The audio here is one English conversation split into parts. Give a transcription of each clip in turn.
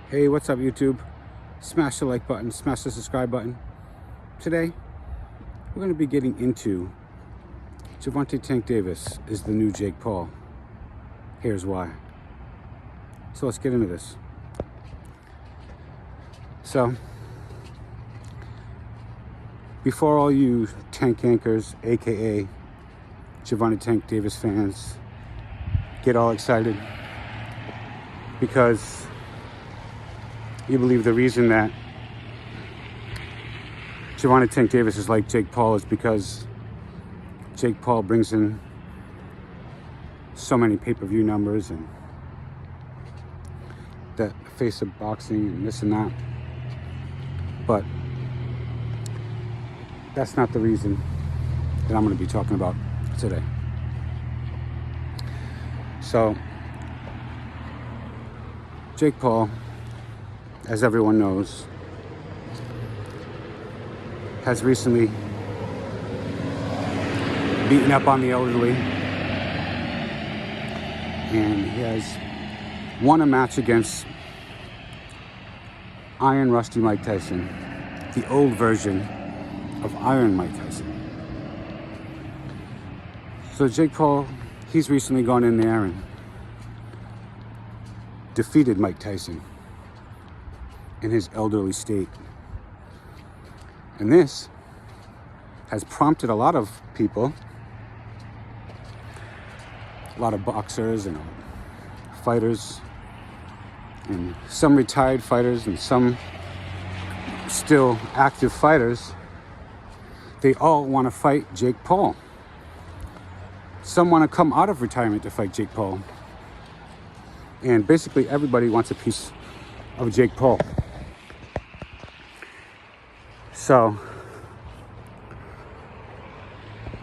Hey, what's up, YouTube? Smash the like button, smash the subscribe button. Today, we're going to be getting into Gervonta Tank Davis is the new Jake Paul. Here's why. So let's get into this. So, before all you tank yankers, aka Gervonta Tank Davis fans, get all excited because you believe the reason that Gervonta Tank Davis is like Jake Paul is because Jake Paul brings in so many pay-per-view numbers and the face of boxing and this and that. But that's not the reason that I'm going to be talking about today. So, Jake Paul, as everyone knows, has recently beaten up on the elderly, and he has won a match against Iron Rusty Mike Tyson, the old version of Iron Mike Tyson. So Jake Paul, he's recently gone in there and defeated Mike Tyson in his elderly state. And this has prompted a lot of people, a lot of boxers and fighters, and some retired fighters and some still active fighters. They all want to fight Jake Paul. Some want to come out of retirement to fight Jake Paul. And basically everybody wants a piece of Jake Paul. So,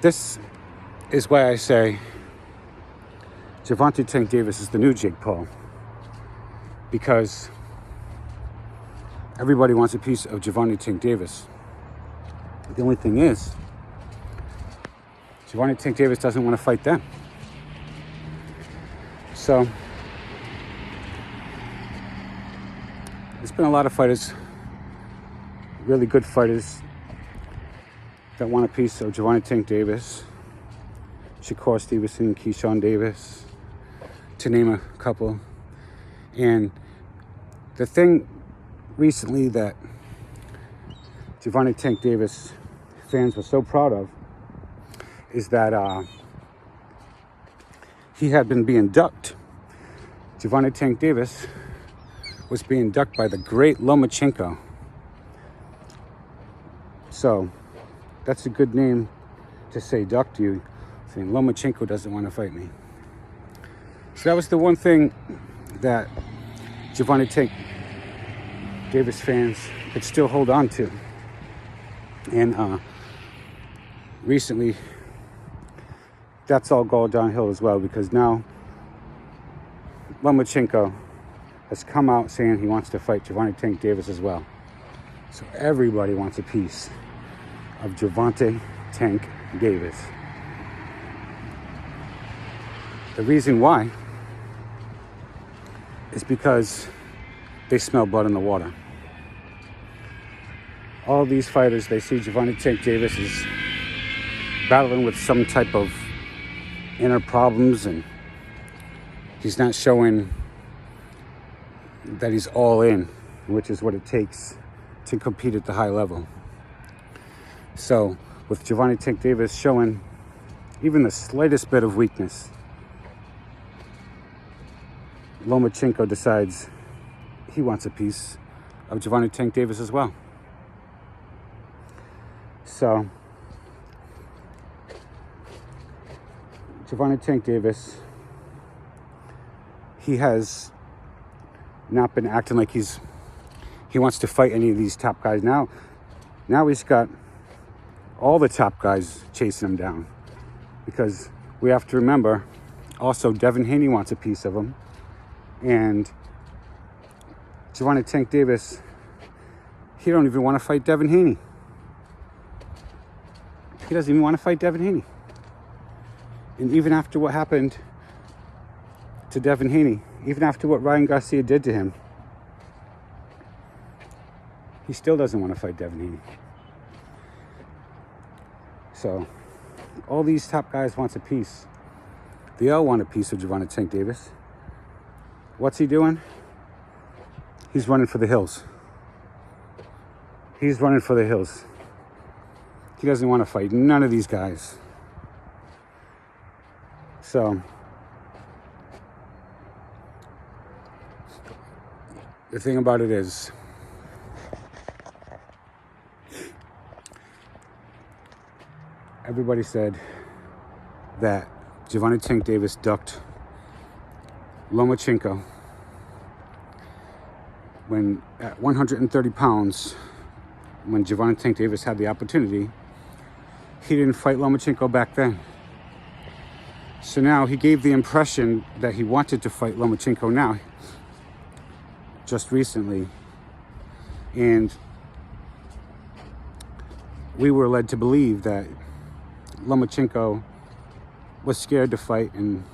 this is why I say Gervonta Tank Davis is the new Jake Paul. Because everybody wants a piece of Gervonta Tank Davis. The only thing is, Gervonta Tank Davis doesn't want to fight them. So, there's been a lot of fighters, really good fighters, that want a piece of Gervonta Tank Davis, Shakur Stevenson, Keyshawn Davis, to name a couple. And the thing recently that Gervonta Tank Davis fans were so proud of is that he had been being ducked. Gervonta Tank Davis was being ducked by the great Lomachenko. So that's a good name to say duck to you, saying Lomachenko doesn't want to fight me. So that was the one thing that Gervonta Tank Davis fans could still hold on to. And recently, that's all gone downhill as well, because now Lomachenko has come out saying he wants to fight Gervonta Tank Davis as well. So everybody wants a piece of Gervonta Tank Davis. The reason why is because they smell blood in the water. All these fighters, they see Gervonta Tank Davis is battling with some type of inner problems, and he's not showing that he's all in, which is what it takes to compete at the high level. So with Gervonta Tank Davis showing even the slightest bit of weakness, Lomachenko decides he wants a piece of Gervonta Tank Davis as well. So Gervonta Tank Davis, he has not been acting like he wants to fight any of these top guys. Now he's got all the top guys chasing him down, because we have to remember also Devin Haney wants a piece of him, and Gervonta Tank Davis, he don't even want to fight Devin Haney. He doesn't even want to fight Devin Haney. And even after what happened to Devin Haney, even after what Ryan Garcia did to him, he still doesn't want to fight Devin Haney. So all these top guys wants a piece. They all want a piece of Gervonta Tank Davis. What's he doing? He's running for the hills. He's running for the hills. He doesn't want to fight none of these guys. So the thing about it is, everybody said that Gervonta Tank Davis ducked Lomachenko when at 130 pounds, when Gervonta Tank Davis had the opportunity, he didn't fight Lomachenko back then. So now he gave the impression that he wanted to fight Lomachenko now, just recently. And we were led to believe that Lomachenko was scared to fight and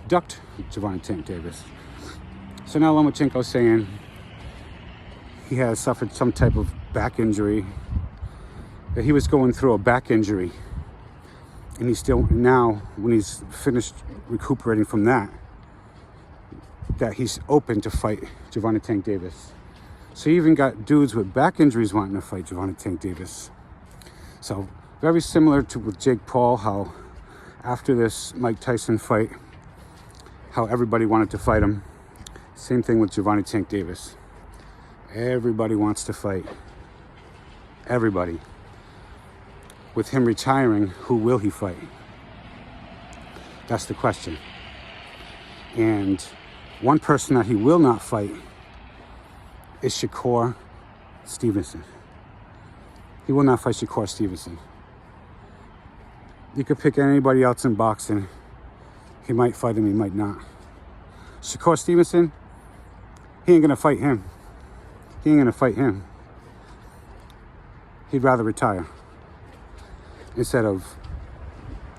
ducked Gervonta Tank Davis. So now Lomachenko's saying he has suffered some type of back injury, that he was going through a back injury. And he's still, now, when he's finished recuperating from that, that he's open to fight Gervonta Tank Davis. So you even got dudes with back injuries wanting to fight Gervonta Tank Davis. So very similar to with Jake Paul, how after this Mike Tyson fight, how everybody wanted to fight him. Same thing with Gervonta Tank Davis. Everybody wants to fight. Everybody. With him retiring, who will he fight? That's the question. And one person that he will not fight is Shakur Stevenson. He will not fight Shakur Stevenson. You could pick anybody else in boxing. He might fight him, he might not. Shakur Stevenson, he ain't gonna fight him. He ain't gonna fight him. He'd rather retire instead of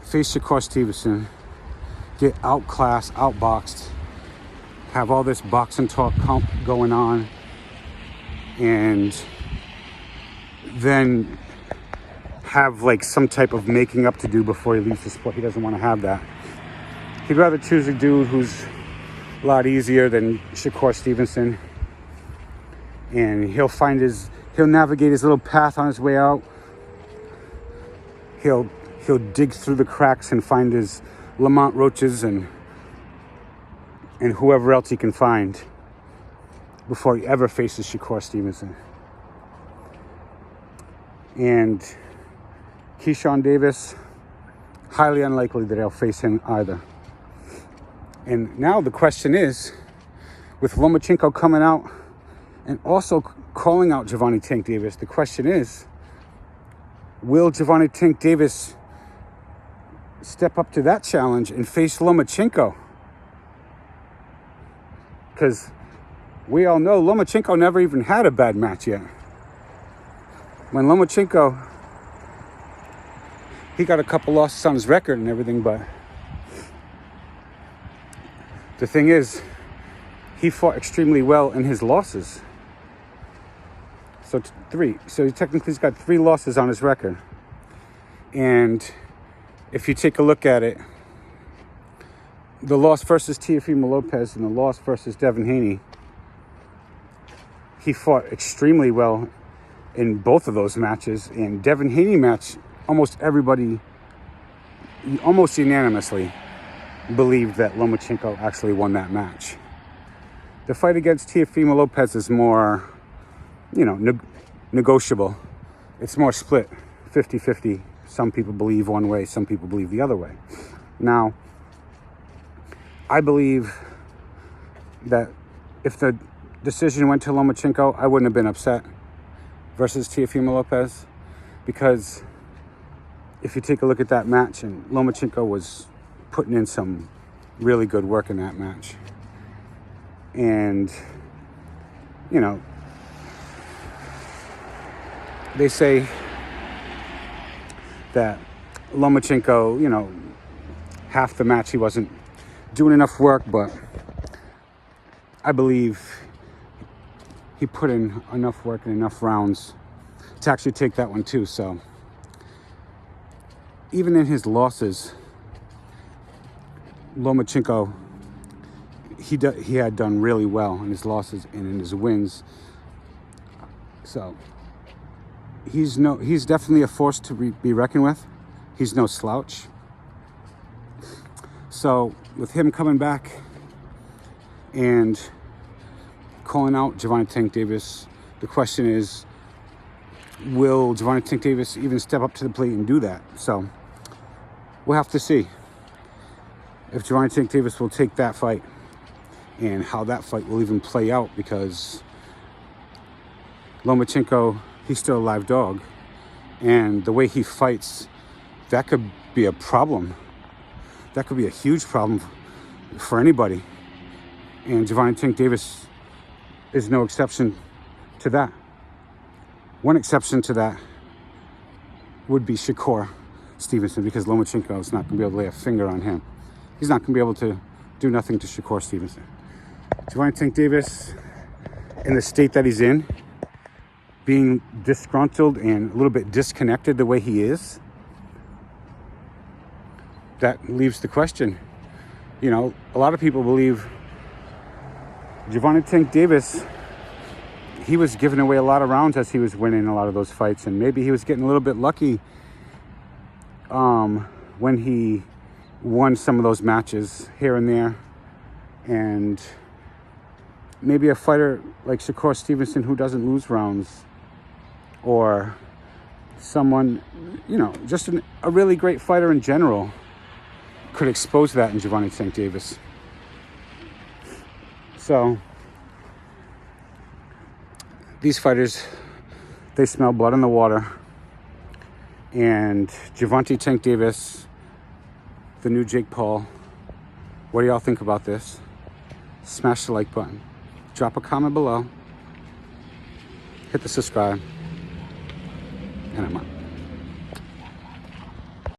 face Shakur Stevenson, get outclassed, outboxed, have all this boxing talk going on, and then have like some type of making up to do before he leaves the sport. He doesn't want to have that. He'd rather choose a dude who's a lot easier than Shakur Stevenson, and he'll navigate his little path on his way out. He'll dig through the cracks and find his Lamont Roaches and whoever else he can find before he ever faces Shakur Stevenson. And Keyshawn Davis, highly unlikely that I'll face him either. And now the question is, with Lomachenko coming out and also calling out Gervonta Tank Davis, the question is, will Gervonta Tank Davis step up to that challenge and face Lomachenko? Because we all know Lomachenko never even had a bad match yet. When Lomachenko, he got a couple losses on his record and everything, but the thing is, he fought extremely well in his losses. So three. So he technically has got 3 losses on his record. And if you take a look at it, the loss versus Teofimo Lopez and the loss versus Devin Haney, he fought extremely well in both of those matches. And Devin Haney match, almost everybody, almost unanimously, believed that Lomachenko actually won that match. The fight against Teofimo Lopez is more, negotiable. It's more split, 50-50. Some people believe one way, some people believe the other way. Now, I believe that if the decision went to Lomachenko, I wouldn't have been upset versus Teofimo Lopez, because if you take a look at that match, and Lomachenko was putting in some really good work in that match. And, they say that Lomachenko, half the match he wasn't doing enough work, but I believe he put in enough work and enough rounds to actually take that one too. So even in his losses, Lomachenko, he had done really well in his losses and in his wins. So he's definitely a force to be reckoned with. He's no slouch. So with him coming back and calling out Gervonta Tank Davis, the question is, will Gervonta Tank Davis even step up to the plate and do that? So we'll have to see if Gervonta Tank Davis will take that fight and how that fight will even play out, because Lomachenko, he's still a live dog, and the way he fights, that could be a problem. That could be a huge problem for anybody. And Gervonta Tank Davis is no exception to that. One exception to that would be Shakur Stevenson, because Lomachenko is not going to be able to lay a finger on him. He's not going to be able to do nothing to Shakur Stevenson. Gervonta Tank Davis, in the state that he's in, being disgruntled and a little bit disconnected the way he is, that leaves the question. You know, a lot of people believe Gervonta Tank Davis, he was giving away a lot of rounds as he was winning a lot of those fights, and maybe he was getting a little bit lucky when he won some of those matches here and there. And maybe a fighter like Shakur Stevenson, who doesn't lose rounds, or someone, you know, just a really great fighter in general, could expose that in Gervonta Tank Davis. So these fighters, they smell blood in the water. And Gervonta Tank Davis, the new Jake Paul, what do y'all think about this? Smash the like button. Drop a comment below. Hit the subscribe. And I'm out.